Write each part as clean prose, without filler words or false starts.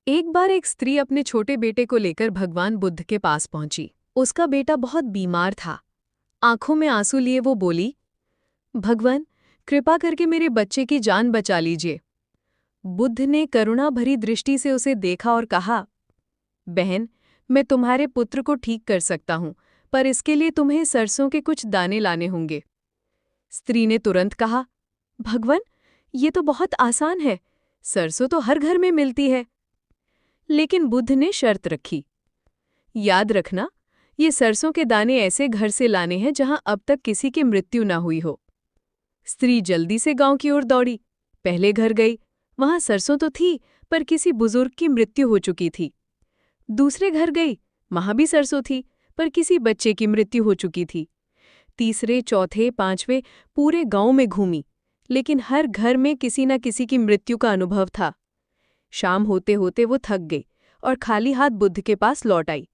एक बार एक स्त्री अपने छोटे बेटे को लेकर भगवान बुद्ध के पास पहुंची। उसका बेटा बहुत बीमार था। आंखों में आंसू लिए वो बोली, भगवान, कृपा करके मेरे बच्चे की जान बचा लीजिए। बुद्ध ने करुणा भरी दृष्टि से उसे देखा और कहा, बहन, मैं तुम्हारे पुत्र को ठीक कर सकता हूं, पर इसके लिए तुम्हें सरसों के कुछ दाने लाने होंगे। स्त्री ने तुरंत कहा, भगवान, ये तो बहुत आसान है, सरसों तो हर घर में मिलती है। लेकिन बुद्ध ने शर्त रखी, याद रखना, ये सरसों के दाने ऐसे घर से लाने हैं जहां अब तक किसी की मृत्यु न हुई हो। स्त्री जल्दी से गांव की ओर दौड़ी। पहले घर गई, वहां सरसों तो थी, पर किसी बुजुर्ग की मृत्यु हो चुकी थी। दूसरे घर गई, वहां भी सरसों थी, पर किसी बच्चे की मृत्यु हो चुकी थी। तीसरे, चौथे, पांचवें पूरे गांव में घूमी, लेकिन हर घर में किसी न किसी की मृत्यु का अनुभव था। शाम होते होते वो थक गई और खाली हाथ बुद्ध के पास लौट आई।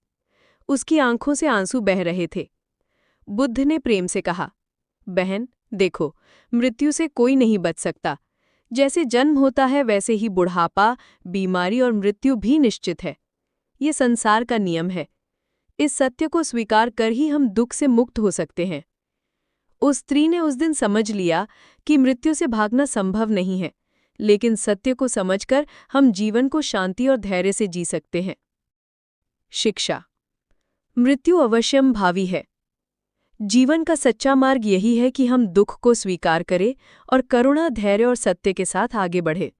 उसकी आंखों से आंसू बह रहे थे। बुद्ध ने प्रेम से कहा, बहन, देखो, मृत्यु से कोई नहीं बच सकता। जैसे जन्म होता है वैसे ही बुढ़ापा, बीमारी और मृत्यु भी निश्चित है। ये संसार का नियम है। इस सत्य को स्वीकार कर ही हम दुख से मुक्त हो सकते हैं। उस स्त्री ने उस दिन समझ लिया कि मृत्यु से भागना संभव नहीं है, लेकिन सत्य को समझकर हम जीवन को शांति और धैर्य से जी सकते हैं। शिक्षा। मृत्यु अवश्यम भावी है। जीवन का सच्चा मार्ग यही है कि हम दुख को स्वीकार करें और करुणा, धैर्य और सत्य के साथ आगे बढ़ें।